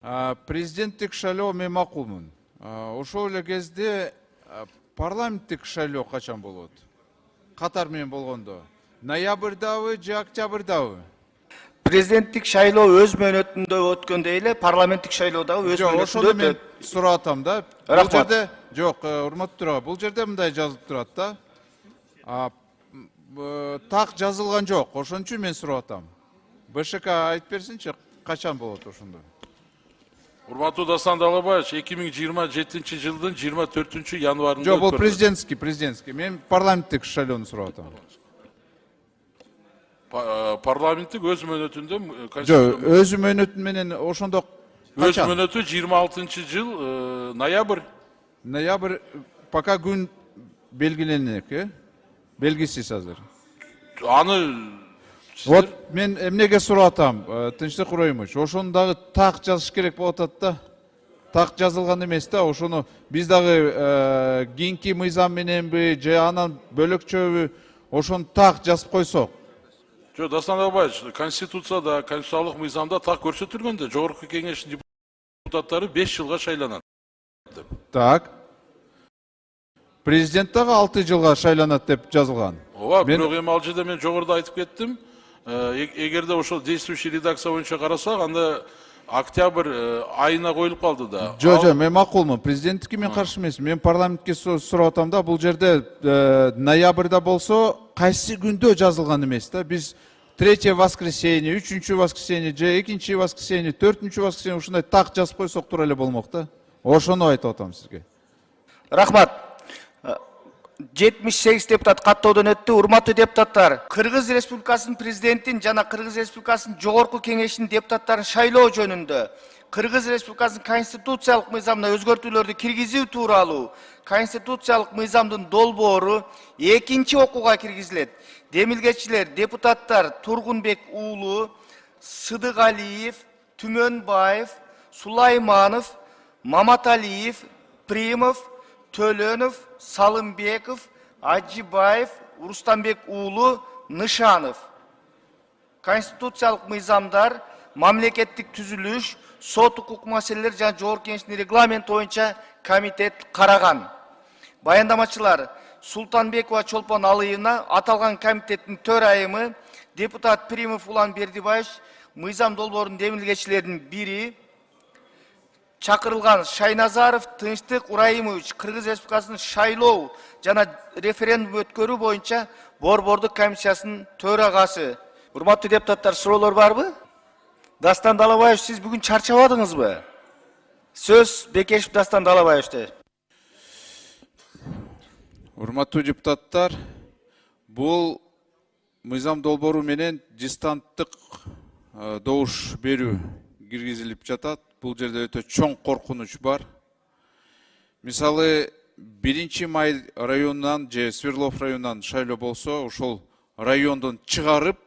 Президенттик шайлоо мен макулмун. Ошол эле кезде парламенттик шайлоо качан болот? Катар менен болгондо. Ноябрдабы же октябрдабы? Президенттик шайлоо өз мөөнөтүндө өткөндө эле парламенттик шайлоо дагы өз Ошону мөөнөтүндө мен өтөт. сурап атам да. Бул Рахмат. жерде жок, урматтуу төрага, бул жерде мындай жазылып турат да. Так жазылган жок. Ошон үчүн мен сурап атам. БШК айтып берсинчи, качан болот ошондо? Урматтуу Дастан Далабаевич, 2027 жылдын 24 январында Жок, бул өткөрүлөт. президентский. Мен парламенттик шайлоону сурап атам. Парламенттик өз мөөнөтүндө Жок, өз мөөнөтү менен ошондо өз качан? мөөнөтү 26 жыл ноябрь. Ноябрь пока күн белгиленек, белгисиз азыр. Аны Вот мен эмнеге сурап атам, Тынчтык Куроюмович, ошону дагы так жазыш керек болуп атат да. Так жазылган эмес да, ошону биз дагы кийинки мыйзам мененби же анан бөлөкчөбү ошону так жазып койсок. Жок, Дастан Далабаевич, Конституцияда, конституциялык мыйзамда так көрсөтүлгөн да, Жогорку Кеңештин депутаттары 5 жылга шайланат. Так. Президент дагы 6 жылга шайланат деп жазылган. Ооба, бирок эми ал жерде мен жогоруда айтып кеттим. Эгерде ошол действующий редакция боюнча карасак, анда октябрь айына коюлуп калды да. Жок, мен макулмун. Президенттикке мен каршы эмесмин. Мен парламентке сурап атам да, бул жерде ноябрда болсо, кайсы күндө жазылган эмес да. Биз 3 воскресенье, 3 воскресенье же 2 воскресенье, 4 воскресенье ушундай так жазып койсок тура эле болмок да. Ошону айтып атам сизге. Рахмат. 78 депутат каттоодон өттү. Урматтуу депутаттар, Кыргыз Республикасынын президентин жана Кыргыз Республикасынын Жогорку Кеңешинин депутаттарын шайлоо жөнүндө Кыргыз Республикасынын конституциялык мыйзамына өзгөртүүлөрдү киргизүү тууралуу конституциялык мыйзамдын долбоору экинчи окууга киргизилет. Демилгечилер депутаттар Тургунбек уулу, Сыдыгалиев, Түмөнбаев, Сулайманов, Маматалиев, Примов, Төлөнов, Салымбеков, Ажибаев, Рустамбек уулу, Нышанов. Конституциялык мыйзамдар, мамлекеттик түзүлүш, сот укук маселелери жана Жогорку Кеңештин регламенти боюнча комитет караган. Баяндамачылар Султанбекова Чолпон Алыевна, аталган комитеттин төрайымы, депутат Примов Улан Бердибаевич, мыйзам долбоорунун демилгечилеринин бири, чакырылган Шайназаров Тынчтык Урайымович Кыргыз Республикасынын шайлоо жана референдум өткөрүү боюнча борбордук комиссиясынын төрагасы. Урматтуу депутаттар, суроолор барбы? Дастан Далабаевич, сиз бүгүн чарчабадыңызбы? Сөз Бекешев Дастан Далабаевичте. Урматтуу депутаттар, бул мыйзам долбоору менен дистанттык добуш берүү киргизилип жатат. Бул жерде өтө чоң коркунуч бар. Мисалы, 1 май районунан же Свердлов районунан шайлоо болсо, ошол райондон чыгарып,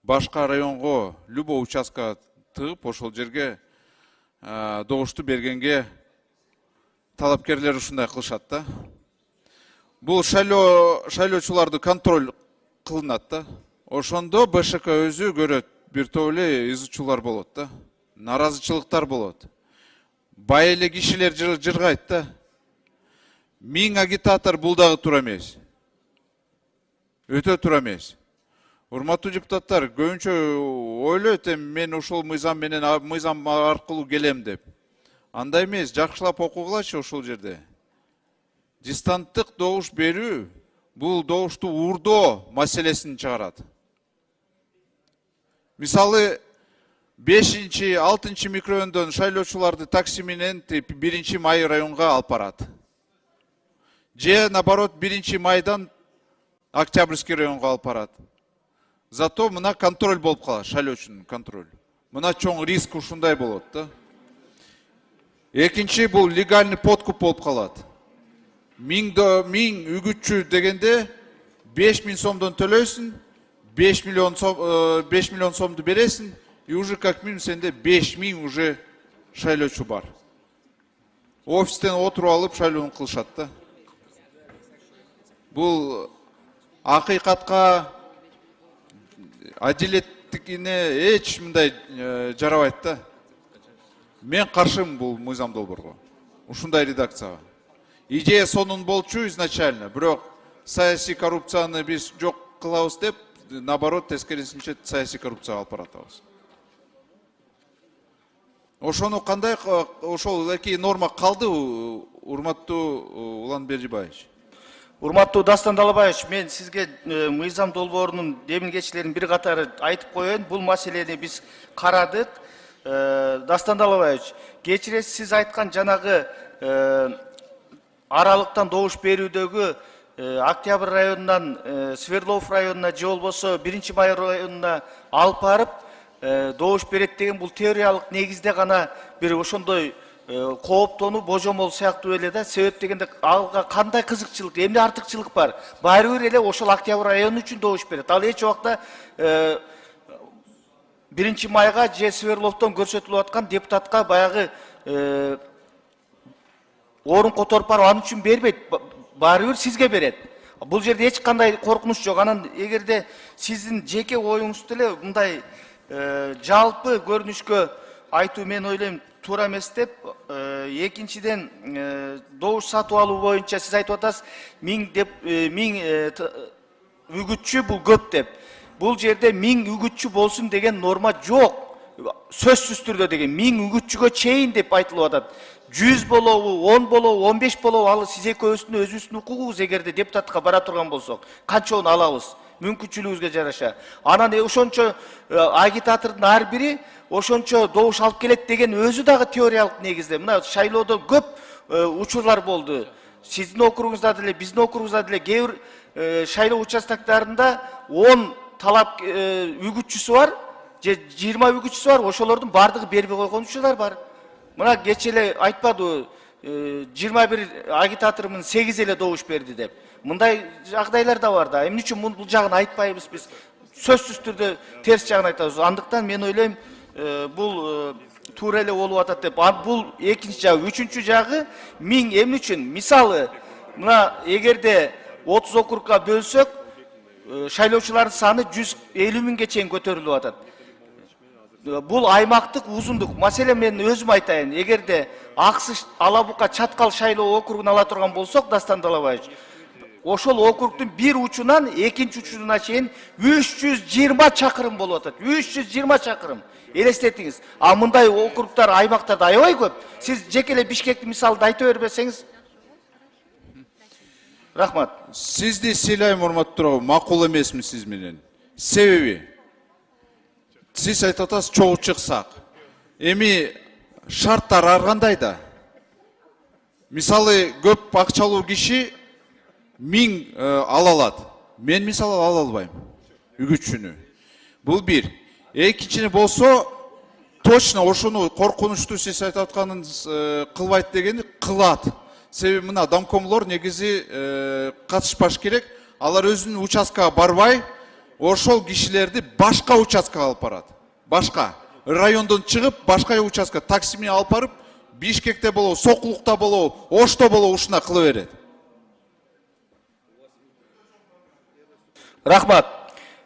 башка районго, любой участкага тыгып, ошол жерге добушту бергенге талапкерлер ушундай кылышат да. Бул шайлоочуларды контроль кылынат да. Ошондо БШК өзү көрөт, бир топ эле изучуулар болот да. Наразычылыктар болот. Бай эле кишилер жыргайт да. 1000 агитатор бул дагы туура эмес. Өтө туура эмес. Урматтуу депутаттар, көбүнчө ойлойт мен ушул мыйзам менен мыйзам аркылуу келем деп. Андай эмес, жакшылап окугулачы ошол жерде. Дистанттык добуш берүү бул добушту уурдоо маселесин чыгарат. Мисалы, 5-6 микрорайондон шайлоочуларды такси менен 1 май районга алып барат. Же наоборот 1 майдан Октябрьский районга алып барат. Зато мына контроль болуп калат, шайлоочунун контроль. Мына чоң риск ушундай болот да. Экинчи, бул легальный подкуп болуп калат. 1000 үгүтчү дегенде 5000 сомдон төлөйсүн, 5 миллион сомду бересиң, и уже как минимум сенде 5000 уже шайлоочу бар. Офистен отуруп алып шайлоону кылышат да. Бул акыйкатка, адилеттикине эч мындай жарабайт да. Мен каршымын бул мыйзам долбоорго. Ушундай редакцияга. Идея сонун болчу изначально, бирок саясий коррупцияны биз жок кылабыз деп, наоборот, тескерисинче саясий коррупцияга алып баратабыз. Ошону кандай, ошол эки норма калды, урматтуу Улан Бердибаевич? Урматтуу Дастан Далабаевич, мен сизге мыйзам долбоорунун демилгечилеринин бир катары айтып коеюн. Бул маселени биз карадык. Дастан Далабаевич, кечиресиз, сиз айткан жанагы аралыктан добуш берүүдөгү Октябрь районунан Свердлов районуна же болбосо 1-Май районуна алып барып добуш берет деген бул теориялык негизде гана бир ошондой кооптонуу божомол сыяктуу эле да. Себеп дегенде алга кандай кызыкчылык, эмне артыкчылык бар? Баары бир эле ошол Октябрь району үчүн добуш берет. Ал эч убакта 1-Майга же Свердловдон көрсөтүлүп аткан депутатка баягы орун которуп барып ал үчүн бербейт. Баары бир сизге берет. Бул жерде эч кандай коркунуч жок. Анан эгерде сиздин жеке оюңузду эле мындай жалпы көрүнүшкө айтуу мен ойлойм туура эмес деп, экинчиден добуш сатып алуу боюнча сиз айтып атасыз 1000 үгүтчү бул көп деп. Бул жерде 1000 үгүтчү болсун деген норма жок. Сөзсүз түрдө деген 1000 үгүтчүгө чейин деп айтылып атат. 100 болобу, 10 болобу, 15 болобу, ал сиз экөөбүздүн өзүбүздүн укугубуз. Эгерде депутатка бара турган болсок, канчоonu алабыз? Мүмкүнчүлүгүбүзгө жараша. Анан ошончо агитатордун ар бири ошончо добуш алып келет деген өзү дагы теориялык негизде. Мына шайлоодо көп учурлар болду. Сиздин округуңузда деле, биздин округубузда деле кээ бир шайлоо участоктарында 10 талап үгүтчүсү бар, же 20 үгүтчүсү бар, ошолордун бардыгы бербей койгон учурлар бар. Мына кече эле айтпадыбы 21 агитатордун 8 эле добуш берди деп. Мындай жагдайлар да бар да. Эмне үчүн бул жагын айтпайбыз биз? Сөзсүз түрдө терс жагын айтабыз. Андыктан мен ойлойм бул туура эле болуп атат деп. Бул экинчи жагы. Үчүнчү жагы 1000 эмне үчүн? Мисалы, мына эгерде 30 округга бөлсөк, шайлоочулардын саны 150 миңге чейин көтөрүлүп атат. Бул аймактык узундук. Маселе мен өзүм айтайын. Эгерде Аксыш, Алабука, Чаткал шайлоо округун ала турган болсок, Дастан Далабаевич, ошол округдун бир учунан экинчи учуна чейин 320 чакырым болуп атат. 320 чакырым. Элестетиңиз. А мындай округдар, аймактарда аябай көп. Сиз жеке эле Бишкектин мисалды айта бербесеңиз. Рахмат. Сизди сыйлайм, урматтуу, макул эмесмин сиз менен. Себеби сиз айтып атасыз чогуу чыксак. Эми шарттар ар кандай да. Мисалы көп акчалуу киши 1000 ала алат. Мен мисалы ала албайм үгүтчүнү. Бул бир. Экинчини болсо, точно ошону коркунучтуу сиз айтып атканыңыз кылбайт дегени кылат. Себеби мына домкомлор негизи катышпаш керек. Алар өзүнүн участкага барбай, ошол кишилерди башка участкага алып барат. Башка райондон чыгып, башка участка таксими алып барып, Бишкекте болобу, Сокулукта болобу, Ошто болобу ушуна кыла берет. Рахмат.